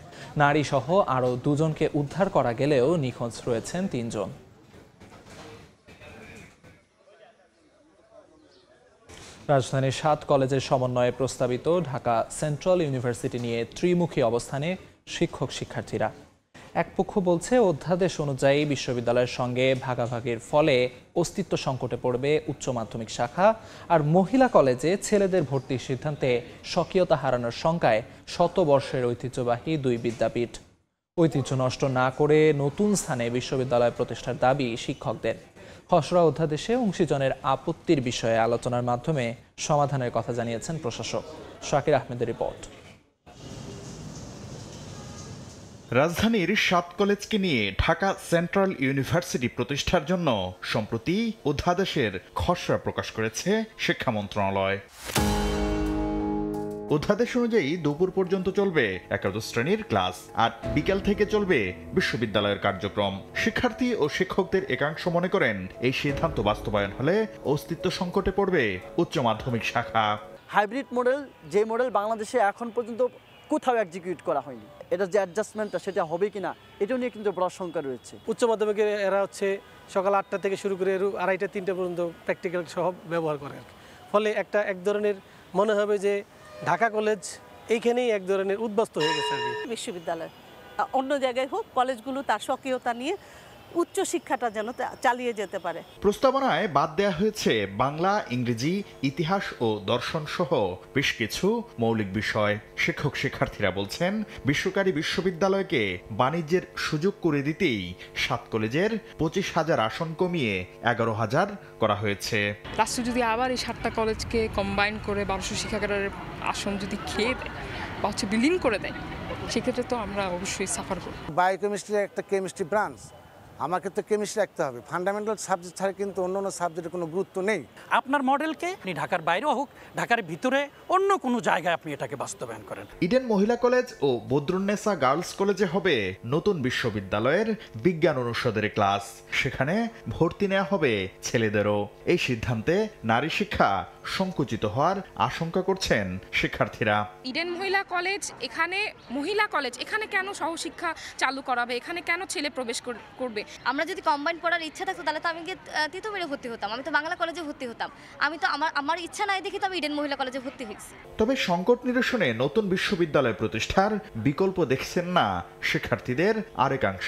নারী সহ আরও 2 জনকে উদ্ধার করা গেলেও নিখোঁজ রয়েছেন 3 জন। রাজধানীর 7 কলেজের সমন্বয়ে প্রস্তাবিত ঢাকা সেন্ট্রাল ইউনিভার্সিটি নিয়ে ত্রিমুখী অবস্থানে শিক্ষক শিক্ষার্থীরা। এক পক্ষ বলছে অধ্যাদেশ অনুযায়ী বিশ্ববিদ্যালয়ের সঙ্গে ভাগাভাগির ফলে অস্তিত্ব সংকটে পড়বে উচ্চ মাধ্যমিক শাখা, আর মহিলা কলেজে ছেলেদের ভর্তির সিদ্ধান্তে স্বকীয়তা হারানোর শঙ্কায় শতবর্ষের ঐতিহ্যবাহী 2 বিদ্যাপীঠ। ঐতিহ্য নষ্ট না করে নতুন স্থানে বিশ্ববিদ্যালয় প্রতিষ্ঠার দাবি শিক্ষকদের। খসড়া অধ্যাদেশে অংশীজনের আপত্তির বিষয়ে আলোচনার মাধ্যমে সমাধানের কথা জানিয়েছেন প্রশাসক। শাকির আহমেদের রিপোর্ট। রাজধানীর 7 কলেজকে নিয়ে ঢাকা সেন্ট্রাল ইউনিভার্সিটি প্রতিষ্ঠার জন্য সম্প্রতি অধ্যাদেশের খসড়া প্রকাশ করেছে শিক্ষা মন্ত্রণালয়। অধ্যাদেশ অনুযায়ী দুপুর পর্যন্ত চলবে একাদশ শ্রেণীর ক্লাস আর বিকেল থেকে চলবে বিশ্ববিদ্যালয়ের কার্যক্রম। শিক্ষার্থী ও শিক্ষকদের একাংশ মনে করেন এই সিদ্ধান্ত বাস্তবায়ন হলে অস্তিত্ব সংকটে পড়বে উচ্চ মাধ্যমিক শাখা। হাইব্রিড মডেল, যে মডেল বাংলাদেশে এখন পর্যন্ত কোথাও এক্সিকিউট করা হয়নি, এটা যে অ্যাডজাস্টমেন্টটা সেটা হবে কিনা এটা নিয়ে কিন্তু বড় শঙ্কা রয়েছে। উচ্চ মাধ্যমিকের এরা হচ্ছে সকাল 8টা থেকে শুরু করে 2:30, 3টা পর্যন্ত প্র্যাকটিক্যাল সহ ব্যবহার করে, ফলে এক ধরনের মনে হবে যে ঢাকা কলেজ এইখানেই এক ধরনের উদ্বাস্ত হয়ে গেছে। বিশ্ববিদ্যালয় অন্য জায়গায় হোক, কলেজগুলো তার স্বকীয়তা নিয়ে উচ্চ শিক্ষাটা যেন চালিয়ে যেতে পারে। প্রস্তাবনায় বাদ দেয়া হয়েছে বাংলা, ইংরেজি, ইতিহাস ও দর্শন সহ বেশ কিছু মৌলিক বিষয়। শিক্ষক শিক্ষার্থীরা বলছেন বেসরকারি বিশ্ববিদ্যালয়কে বাণিজ্যের সুযোগ করে দিতেই 7 কলেজের 25,000 আসন কমিয়ে 11,000 করা হয়েছে। রাষ্ট্র যদি আবার এই 7টা কলেজকে কম্বাইন করে 1200 শিক্ষাগারের আসন যদি খেয়ে দেয় বা বিলীন করে দেয়, সেক্ষেত্রে তো আমরা অবশ্যই সাফার করব। বায়োকেমিস্ট্রি একটা কেমিস্ট্রি ব্রাঞ্চ, আমাকে তো কেমিস্ট্রি রাখতে হবে। ফান্ডামেন্টাল সাবজেক্ট ছাড়া কিন্তু অন্য সাবজেক্টের কোনো গুরুত্ব নেই। আপনার মডেলকে আপনি ঢাকার বাইরেও হোক, ঢাকার ভিতরে অন্য কোনো জায়গায় আপনি এটাকে বাস্তবায়ন করেন। ইডেন মহিলা কলেজ ও বদরুন্নেসা গার্লস কলেজে হবে নতুন বিশ্ববিদ্যালয়ের বিজ্ঞান অনুষদের ক্লাস, সেখানে ভর্তি নেওয়া হবে ছেলেদেরও। এই সিদ্ধান্তে নারী শিক্ষা সংকুচিত হওয়ার আশঙ্কা করছেন শিক্ষার্থীরা। ইডেন মহিলা কলেজ, এখানে মহিলা কলেজ, এখানে কেন সহশিক্ষা চালু করাবে? এখানে কেন ছেলে প্রবেশ করবে? আমরা যদি কম্বাইন পড়ার ইচ্ছা থাকতো তাহলে তো আমি গিয়ে তিতুমিরে ভর্তি হতাম, আমি তো বাংলা কলেজে ভর্তি হতাম। আমি তো আমার ইচ্ছা নাই দেখি তো আমি ইডেন মহিলা কলেজে ভর্তি হয়েছি। তবে সংকট নিরসনে নতুন বিশ্ববিদ্যালয় প্রতিষ্ঠার বিকল্প দেখছেন না শিক্ষার্থীদের আরেকাংশ।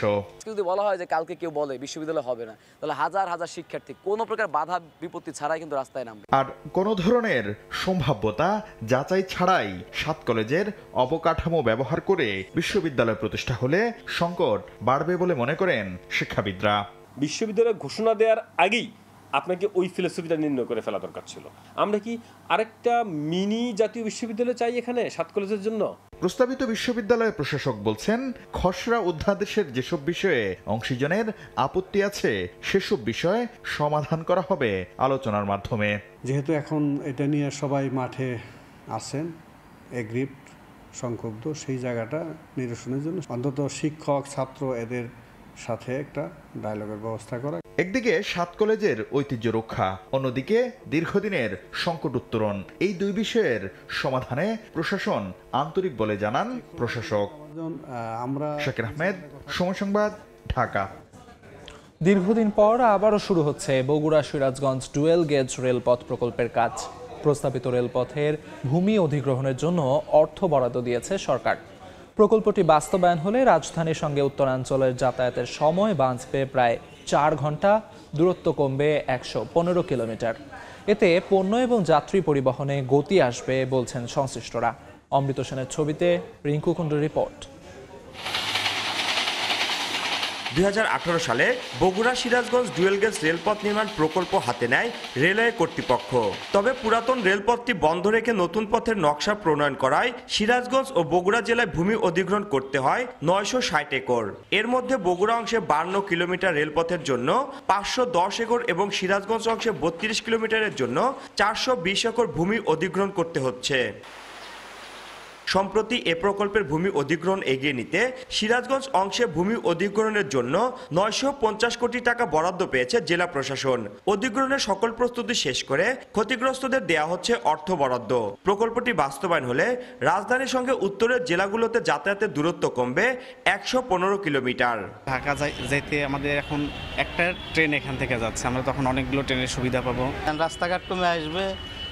যদি বলা হয় যে কালকে কেউ বলে বিশ্ববিদ্যালয় হবে না, তাহলে হাজার হাজার শিক্ষার্থী কোনো প্রকার বাধা বিপত্তি ছাড়াই কিন্তু রাস্তায় নামবে। আর কোনো ধরনের সম্ভাব্যতা যাচাই ছাড়াই 7 কলেজের অবকাঠামো ব্যবহার করে বিশ্ববিদ্যালয় প্রতিষ্ঠা হলে সংকট বাড়বে বলে মনে করেন শিক্ষাবিদরা। বিশ্ববিদ্যালয় ঘোষণা দেওয়ার আগেই আপনাকে ওই ফিলোসফিটা নির্ণয় করে ফেলা দরকার ছিল। আমরা কি আরেকটা মিনি জাতীয় বিশ্ববিদ্যালয় চাই এখানে 7 কলেজের জন্য? প্রস্তাবিত বিশ্ববিদ্যালয়ের প্রশাসক বলছেন খসড়া অধ্যাদেশের যেসব বিষয়ে অংশীজনের আপত্তি আছে সেসব বিষয়ে সমাধান করা হবে আলোচনার মাধ্যমে। যেহেতু এখন এটা নিয়ে সবাই মাঠে আছেন, এগ্রিপ্ট, সংক্ষুব্ধ, সেই জায়গাটা নিরসনের জন্য অন্তত শিক্ষক ছাত্র এদের সাথে একটা ডায়ালগের ব্যবস্থা করা। একদিকে 7 কলেজের ঐতিহ্য রক্ষা, অন্যদিকে দীর্ঘদিনের সংকট উত্তরণ, এই দুই বিষয়ের সমাধানে প্রশাসন আন্তরিক বলে জানান প্রশাসক। শাকির আহমেদ, সময় সংবাদ, ঢাকা। দীর্ঘদিন পর আবারও শুরু হচ্ছে বগুড়া সিরাজগঞ্জ ডুয়েল গেজ রেলপথ প্রকল্পের কাজ। প্রস্তাবিত রেলপথের ভূমি অধিগ্রহণের জন্য অর্থ বরাদ্দ দিয়েছে সরকার। প্রকল্পটি বাস্তবায়ন হলে রাজধানীর সঙ্গে উত্তরাঞ্চলের যাতায়াতের সময় বাঁচবে প্রায় 4 ঘন্টা, দূরত্ব কমবে 115 কিলোমিটার। এতে পণ্য এবং যাত্রী পরিবহনে গতি আসবে বলছেন সংশ্লিষ্টরা। অমৃত সেনের ছবিতে রিঙ্কু কুণ্ডুর রিপোর্ট। 2018 সালে বগুড়া সিরাজগঞ্জ ডুয়েল গেজ রেলপথ নির্মাণ প্রকল্প হাতে নেয় রেলওয়ে কর্তৃপক্ষ। তবে পুরাতন রেলপথটি বন্ধ রেখে নতুন পথের নকশা প্রণয়ন করায় সিরাজগঞ্জ ও বগুড়া জেলায় ভূমি অধিগ্রহণ করতে হয় 960 একর। এর মধ্যে বগুড়া অংশে 52 কিলোমিটার রেলপথের জন্য 510 একর এবং সিরাজগঞ্জ অংশে 32 কিলোমিটারের জন্য 420 একর ভূমি অধিগ্রহণ করতে হচ্ছে। সম্প্রতি এ প্রকল্পের ভূমি অধিগ্রহণ এগিয়ে নিতে সিরাজগঞ্জ অংশে ভূমি অধিগ্রহণের জন্য 950 কোটি টাকা বরাদ্দ পেয়েছে জেলা প্রশাসন। অধিগ্রহণের সকল প্রস্তুতি শেষ করে ক্ষতিগ্রস্তদের দেয়া হচ্ছে অর্থ বরাদ্দ। প্রকল্পটি বাস্তবায়ন হলে রাজধানীর সঙ্গে উত্তরের জেলাগুলোতে যাতায়াতের দূরত্ব কমবে 115 কিলোমিটার। ঢাকা যেতে আমাদের এখন একটা ট্রেন এখান থেকে যাচ্ছে, আমরা তখন অনেকগুলো ট্রেনের সুবিধা পাবো, রাস্তাঘাট কমে আসবে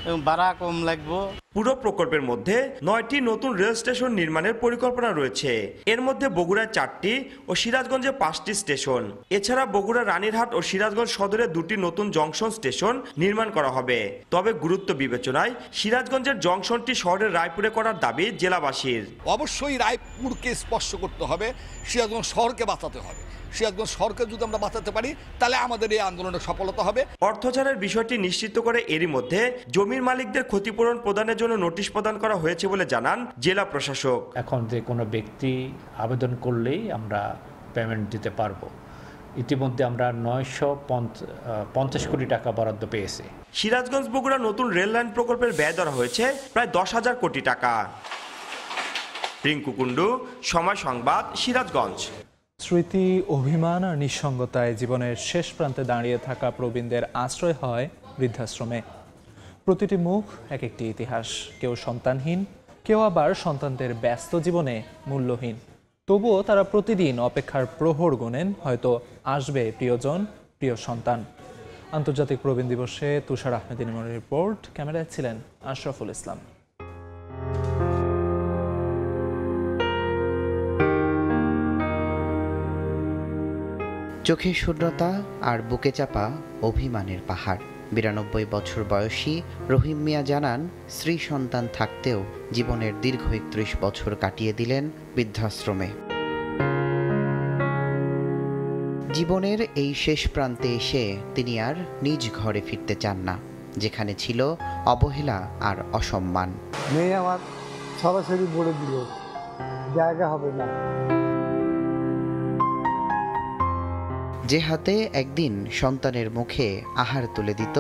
এবং ভাড়া কম লাগবে। পুরো প্রকল্পের মধ্যে 9টি নতুন রেল স্টেশন নির্মাণের পরিকল্পনা রয়েছে। এর মধ্যে বগুড়ায় 4টি ও সিরাজগঞ্জে 5টি স্টেশন। এছাড়া বগুড়া রানীরহাট ও সিরাজগঞ্জ সদরে 2টি নতুন জংশন স্টেশন নির্মাণ করা হবে। তবে গুরুত্ব বিবেচনায় সিরাজগঞ্জের জংশনটি শহরের রায়পুরে করার দাবি জেলাবাসীর। অবশ্যই রায়পুরকে স্পর্শ করতে হবে, সিরাজগঞ্জ শহরকে বাঁচাতে হবে। সিরাজগঞ্জ শহরকে যদি আমরা বাঁচাতে পারি তাহলে আমাদের এই আন্দোলনের সফলতা হবে। অর্থ ছাড়ের বিষয়টি নিশ্চিত করে এরই মধ্যে জমির মালিকদের ক্ষতিপূরণ প্রদানের জন্য নোটিশ প্রদান করা হয়েছে বলে জানান জেলা প্রশাসক। এখন যে কোনো ব্যক্তি আবেদন করলেই আমরা পেমেন্ট দিতে পারবো। ইতিমধ্যে আমরা 950 কোটি টাকা বরাদ্দ পেয়েছি। সিরাজগঞ্জ বগুড়া নতুন রেল লাইন প্রকল্পের ব্যয় ধরা হয়েছে প্রায় 10,000 কোটি টাকা। রিঙ্কু কুণ্ডু, সময় সংবাদ, সিরাজগঞ্জ। স্মৃতি, অভিমান আর নিঃসঙ্গতায় জীবনের শেষ প্রান্তে দাঁড়িয়ে থাকা প্রবীণদের আশ্রয় হয় বৃদ্ধাশ্রমে। প্রতিটি মুখ এক একটি ইতিহাস। কেউ সন্তানহীন, কেউ আবার সন্তানদের ব্যস্ত জীবনে মূল্যহীন। তবুও তারা প্রতিদিন অপেক্ষার প্রহর গোনেন, হয়তো আসবে প্রিয়জন, প্রিয় সন্তান। আন্তর্জাতিক প্রবীণ দিবসে তুষার আহমেদ ইমনের রিপোর্ট, ক্যামেরায় ছিলেন আশরাফুল ইসলাম। চোখে শূন্যতা আর বুকে চাপা অভিমানের পাহাড়। 92 বছর বয়সী রহিম মিয়া জানান, স্ত্রী সন্তান থাকতেও জীবনের দীর্ঘ 31 বছর কাটিয়ে দিলেন বৃদ্ধাশ্রমে। জীবনের এই শেষ প্রান্তে এসে তিনি আর নিজ ঘরে ফিরতে চান না, যেখানে ছিল অবহেলা আর অসম্মান। মেয়ে আমার সরাসরি বলে দিল জায়গা হবে না। যে হাতে একদিন সন্তানের মুখে আহার তুলে দিত,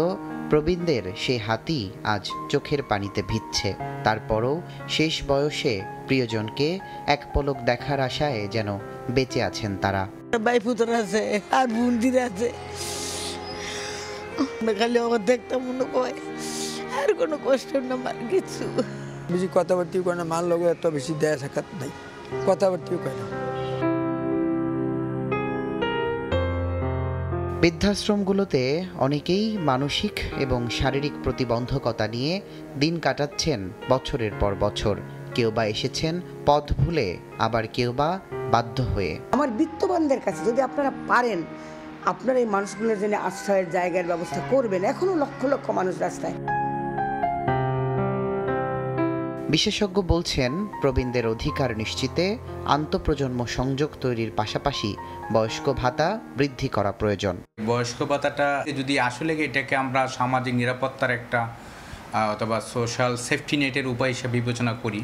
প্রবীণদের সে হাতই আজ চোখের পানিতে ভিজছে। তারপরও শেষ বয়সে প্রিয়জনকে এক পলক দেখার আশায় যেন বেঁচে আছেন তারা। ভাই পুত্র আছে আর বোনদির আছে, খালি আমার দেখতে মনে হয় আর কোনো কষ্ট না, মার কিছু বেশি কথাবার্তিও করে না, মার লোক এত বেশি দেয়া সাক্ষাৎ নাই, কথাবার্তিও করে না। বৃদ্ধাশ্রমগুলোতে অনেকেই মানসিক এবং শারীরিক প্রতিবন্ধকতা নিয়ে দিন কাটাচ্ছেন বছরের পর বছর। কেউ বা এসেছেন পথ ভুলে, আবার কেউ বা বাধ্য হয়ে। আমার বিত্তবানদের কাছে যদি আপনারা পারেন, আপনারা এই মানুষগুলোর জন্য আশ্রয়ের জায়গার ব্যবস্থা করবেন। এখনো লক্ষ লক্ষ মানুষ রাস্তায়। বিশেষজ্ঞ বলছেন, প্রবীণদের অধিকার নিশ্চিতে আন্তঃপ্রজন্ম সংযোগ তৈরির পাশাপাশি বয়স্ক ভাতা বৃদ্ধি করা প্রয়োজন। বয়স্ক ভাতাটা যদি আসলে এটাকে আমরা সামাজিক নিরাপত্তার একটা অথবা সোশ্যাল সেফটি নেটের উপায় হিসেবে বিবেচনা করি,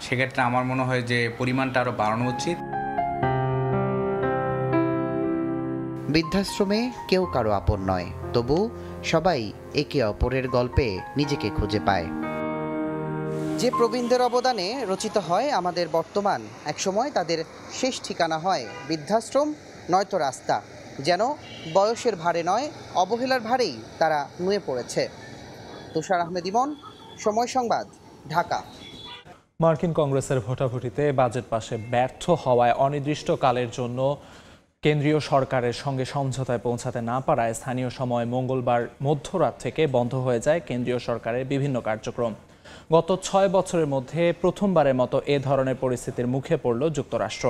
সেক্ষেত্রে আমার মনে হয় যে পরিমাণটা আরও বাড়ানো উচিত। বৃদ্ধাশ্রমে কেউ কারো আপন নয়, তবু সবাই একে অপরের গল্পে নিজেকে খুঁজে পায়। যে প্রবীণদের অবদানে রচিত হয় আমাদের বর্তমান, একসময় তাদের শেষ ঠিকানা হয় বৃদ্ধাশ্রম নয়তো রাস্তা। যেন বয়সের ভারে নয়, অবহেলার ভারেই তারা নুয়ে পড়েছে। তুষার আহমেদ ইমন, সময় সংবাদ, ঢাকা। মার্কিন কংগ্রেসের ভোটাভুটিতে বাজেট পাশে ব্যর্থ হওয়ায় অনির্দিষ্টকালের জন্য কেন্দ্রীয় সরকারের সঙ্গে সমঝোতায় পৌঁছাতে না পারায় স্থানীয় সময় মঙ্গলবার মধ্যরাত থেকে বন্ধ হয়ে যায় কেন্দ্রীয় সরকারের বিভিন্ন কার্যক্রম। গত 6 বছরের মধ্যে প্রথমবারের মতো এ ধরনের পরিস্থিতির মুখে পড়ল যুক্তরাষ্ট্র।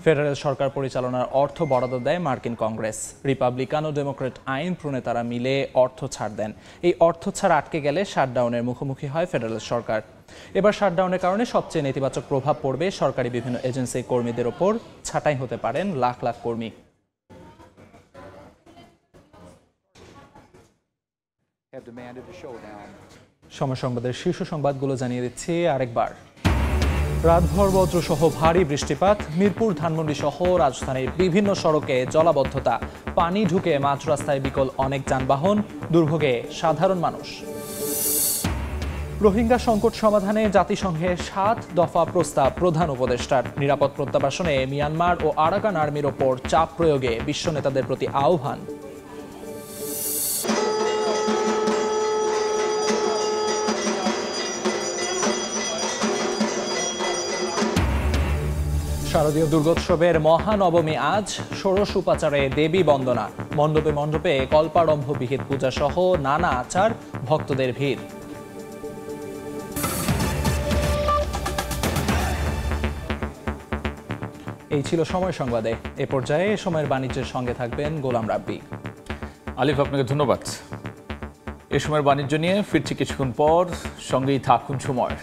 ফেডারেল সরকার পরিচালনার অর্থ বরাদ্দ দেয় মার্কিন কংগ্রেস। রিপাবলিকান ও ডেমোক্রেট আইন প্রণেতারা মিলে অর্থ ছাড় দেন। এই অর্থ ছাড় আটকে গেলে শাটডাউনের মুখোমুখি হয় ফেডারেল সরকার। এবার শাটডাউনের কারণে সবচেয়ে নেতিবাচক প্রভাব পড়বে সরকারি বিভিন্ন এজেন্সির কর্মীদের ওপর। ছাঁটাই হতে পারেন লাখ লাখ কর্মী। সময় সংবাদের শীর্ষ সংবাদগুলো জানিয়ে দিচ্ছি আরেকবার। রাতভর বজ্রসহ ভারী বৃষ্টিপাত, মিরপুর ধানমন্ডি সহ রাজধানীর বিভিন্ন সড়কে জলাবদ্ধতা, পানি ঢুকে মাঝ রাস্তায় বিকল অনেক যানবাহন, দুর্ভোগে সাধারণ মানুষ। রোহিঙ্গা সংকট সমাধানে জাতিসংঘের 7 দফা প্রস্তাব প্রধান উপদেষ্টার। নিরাপদ প্রত্যাবাসনে মিয়ানমার ও আরাকান আর্মির ওপর চাপ প্রয়োগে বিশ্ব নেতাদের প্রতি আহ্বান। শারদীয় দুর্গোৎসবের মহানবমী আজ। ষোড়শ উপাচারে দেবী বন্দনা, মণ্ডপে মণ্ডপে কল্পারম্ভ বিহিত পূজা সহ নানা আচার, ভক্তদের ভিড়। এই ছিল সময় সংবাদে। এ পর্যায়ে সময়ের বাণিজ্যের সঙ্গে থাকবেন গোলাম রাব্বি। আলিফ, আপনাকে ধন্যবাদ। এ সময়ের বাণিজ্য নিয়ে ফিরছি কিছুক্ষণ পর, সঙ্গেই থাকুন সময়।